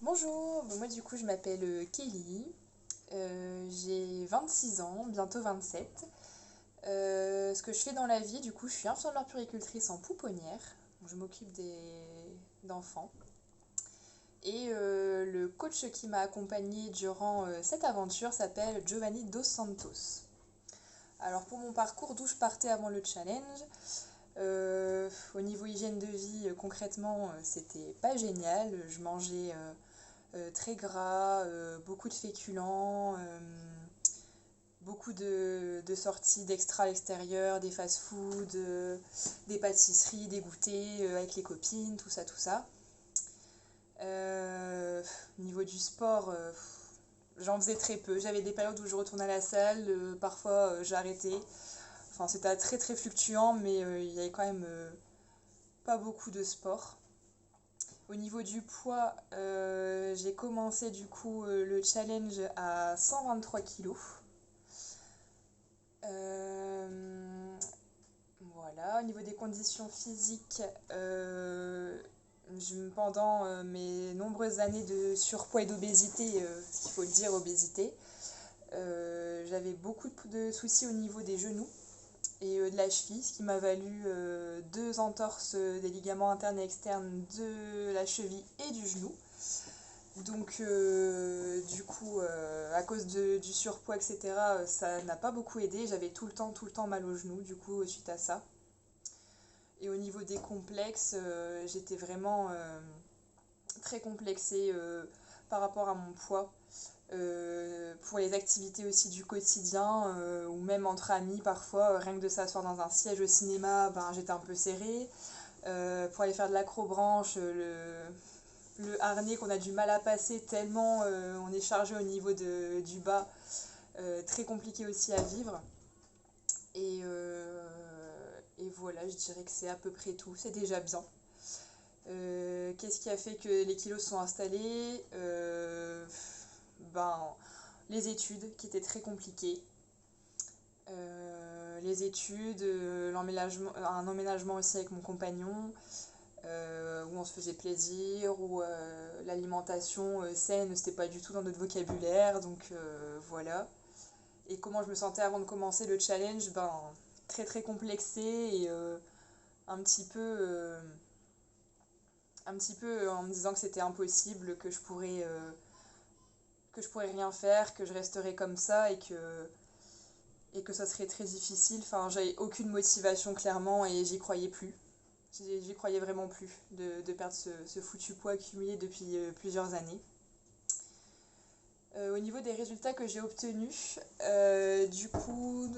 Bonjour, moi du coup je m'appelle Kelly, j'ai 26 ans, bientôt 27. Ce que je fais dans la vie, du coup je suis infirmière puéricultrice en pouponnière, donc je m'occupe d'enfants. Et le coach qui m'a accompagnée durant cette aventure s'appelle Giovanni Dos Santos. Alors pour mon parcours, d'où je partais avant le challenge, au niveau hygiène de vie, concrètement, c'était pas génial. Je mangeais très gras, beaucoup de féculents, beaucoup de sorties d'extra à l'extérieur, des fast-food, des pâtisseries, des goûters avec les copines, tout ça, tout ça. Au niveau du sport, j'en faisais très peu. J'avais des périodes où je retournais à la salle, parfois j'arrêtais. Enfin, c'était très très fluctuant, mais il y avait quand même pas beaucoup de sport. Au niveau du poids, j'ai commencé du coup le challenge à 123 kilos. Voilà, au niveau des conditions physiques, pendant mes nombreuses années de surpoids et d'obésité, il faut le dire, obésité, j'avais beaucoup de soucis au niveau des genoux et de la cheville, ce qui m'a valu deux entorses des ligaments internes et externes de la cheville et du genou. Donc, du coup, à cause du surpoids, etc., ça n'a pas beaucoup aidé. J'avais tout le temps mal au genou, du coup, suite à ça. Et au niveau des complexes, j'étais vraiment très complexée par rapport à mon poids. Pour les activités aussi du quotidien, ou même entre amis, parfois, rien que de s'asseoir dans un siège au cinéma, ben, j'étais un peu serrée. Pour aller faire de l'acrobranche, le harnais qu'on a du mal à passer tellement on est chargé au niveau du bas, très compliqué aussi à vivre. Et, et voilà, je dirais que c'est à peu près tout, c'est déjà bien. Qu'est-ce qui a fait que les kilos se sont installés? Ben, les études qui étaient très compliquées. Les études, un emménagement aussi avec mon compagnon, où on se faisait plaisir, où l'alimentation saine, c'était pas du tout dans notre vocabulaire, donc voilà. Et comment je me sentais avant de commencer le challenge, ben très très complexée et un petit peu, euh, un petit peu en me disant que c'était impossible, que je pourrais rien faire, que je resterais comme ça et que ça serait très difficile. Enfin, j'avais aucune motivation clairement et j'y croyais plus. J'y croyais vraiment plus de perdre ce foutu poids accumulé depuis plusieurs années. Au niveau des résultats que j'ai obtenus, du coup,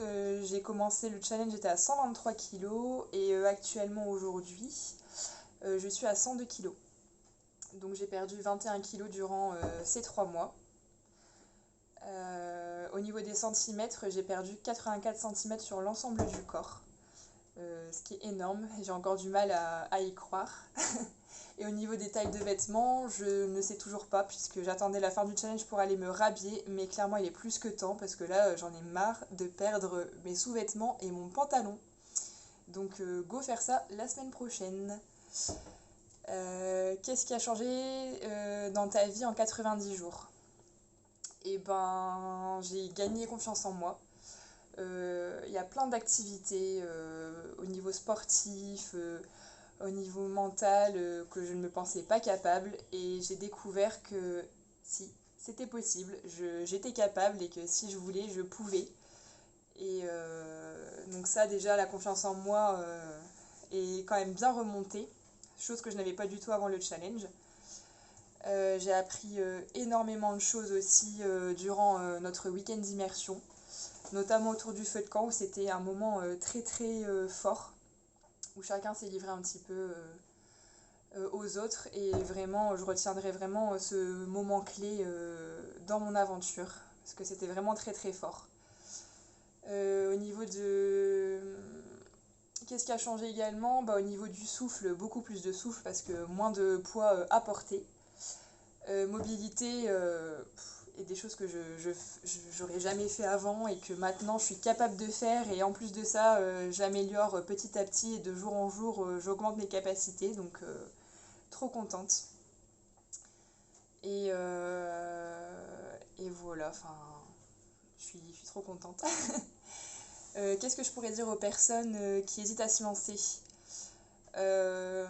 j'ai commencé le challenge, j'étais à 123 kilos et actuellement aujourd'hui, je suis à 102 kilos. Donc j'ai perdu 21 kilos durant ces 3 mois. Au niveau des centimètres, j'ai perdu 84 centimètres sur l'ensemble du corps, ce qui est énorme. J'ai encore du mal à y croire. Et au niveau des tailles de vêtements, je ne sais toujours pas puisque j'attendais la fin du challenge pour aller me rhabiller, mais clairement il est plus que temps parce que là j'en ai marre de perdre mes sous-vêtements et mon pantalon. Donc go faire ça la semaine prochaine. Qu'est-ce qui a changé dans ta vie en 90 jours? Et ben j'ai gagné confiance en moi. Il y a plein d'activités au niveau sportif, au niveau mental, que je ne me pensais pas capable et j'ai découvert que si c'était possible, j'étais capable et que si je voulais, je pouvais. Et donc ça déjà, la confiance en moi est quand même bien remontée, chose que je n'avais pas du tout avant le challenge. J'ai appris énormément de choses aussi durant notre week-end d'immersion, notamment autour du feu de camp où c'était un moment très très fort, où chacun s'est livré un petit peu aux autres et vraiment je retiendrai vraiment ce moment clé dans mon aventure parce que c'était vraiment très très fort. Au niveau de qu'est-ce qui a changé également, bah, au niveau du souffle, beaucoup plus de souffle parce que moins de poids à porter. Mobilité et des choses que j'aurais jamais fait avant et que maintenant je suis capable de faire et en plus de ça j'améliore petit à petit et de jour en jour j'augmente mes capacités donc trop contente. Et, et voilà, enfin, je suis trop contente. Qu'est-ce que je pourrais dire aux personnes qui hésitent à se lancer? Euh,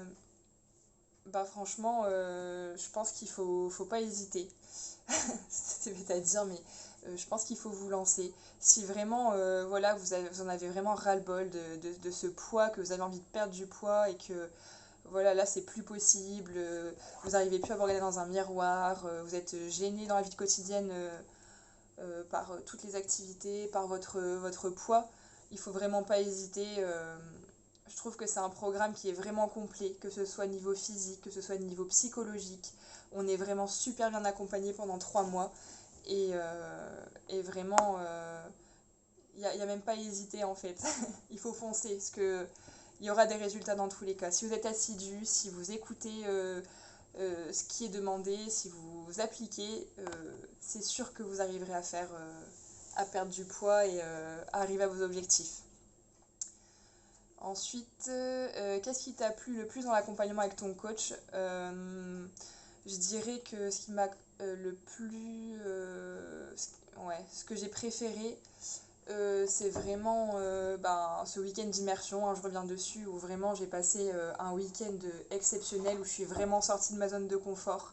Bah franchement, je pense qu'il faut pas hésiter. C'est bête à dire, mais je pense qu'il faut vous lancer. Si vraiment, voilà, vous en avez vraiment ras-le-bol de ce poids, que vous avez envie de perdre du poids et que, voilà, là, c'est plus possible, vous n'arrivez plus à vous regarder dans un miroir, vous êtes gêné dans la vie quotidienne par toutes les activités, par votre poids, il faut vraiment pas hésiter. Je trouve que c'est un programme qui est vraiment complet, que ce soit niveau physique, que ce soit niveau psychologique. On est vraiment super bien accompagné pendant 3 mois et vraiment, y a même pas à hésiter en fait. Il faut foncer parce que il y aura des résultats dans tous les cas. Si vous êtes assidu, si vous écoutez ce qui est demandé, si vous appliquez, c'est sûr que vous arriverez à perdre du poids et à arriver à vos objectifs. Ensuite, qu'est-ce qui t'a plu le plus dans l'accompagnement avec ton coach? Je dirais que ce qui m'a le plus... ouais, ce que j'ai préféré, c'est vraiment ben, ce week-end d'immersion, hein, je reviens dessus, où vraiment j'ai passé un week-end exceptionnel, où je suis vraiment sortie de ma zone de confort.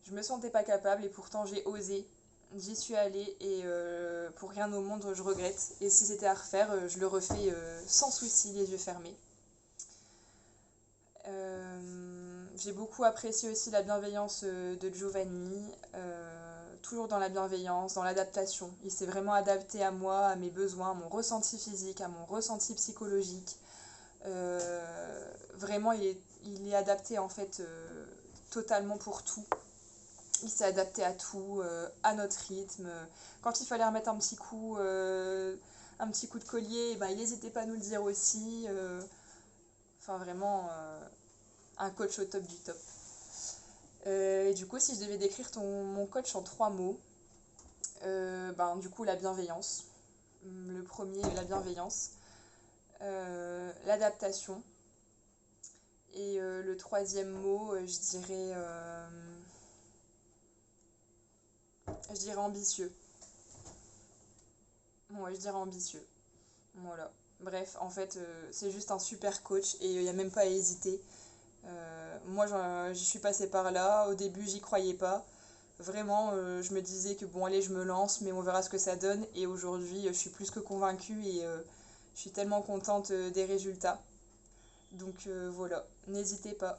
Je me sentais pas capable et pourtant j'ai osé. J'y suis allée et pour rien au monde je regrette. Et si c'était à refaire, je le refais sans souci, les yeux fermés. J'ai beaucoup apprécié aussi la bienveillance de Giovanni, toujours dans la bienveillance, dans l'adaptation. Il s'est vraiment adapté à moi, à mes besoins, à mon ressenti physique, à mon ressenti psychologique. Vraiment, il est adapté en fait totalement pour tout. Il s'est adapté à tout, à notre rythme. Quand il fallait remettre un petit coup de collier, eh ben, il n'hésitait pas à nous le dire aussi. Enfin, vraiment, un coach au top du top. Et du coup, si je devais décrire mon coach en 3 mots, ben, du coup, la bienveillance. Le premier, la bienveillance. L'adaptation. Et le troisième mot, je dirais ambitieux. Ouais, je dirais ambitieux. Voilà. Bref, en fait, c'est juste un super coach et il n'y a même pas à hésiter. Moi, j'y suis passée par là. Au début, j'y croyais pas. Vraiment, je me disais que bon, allez, je me lance, mais on verra ce que ça donne. Et aujourd'hui, je suis plus que convaincue et je suis tellement contente des résultats. Donc voilà, n'hésitez pas.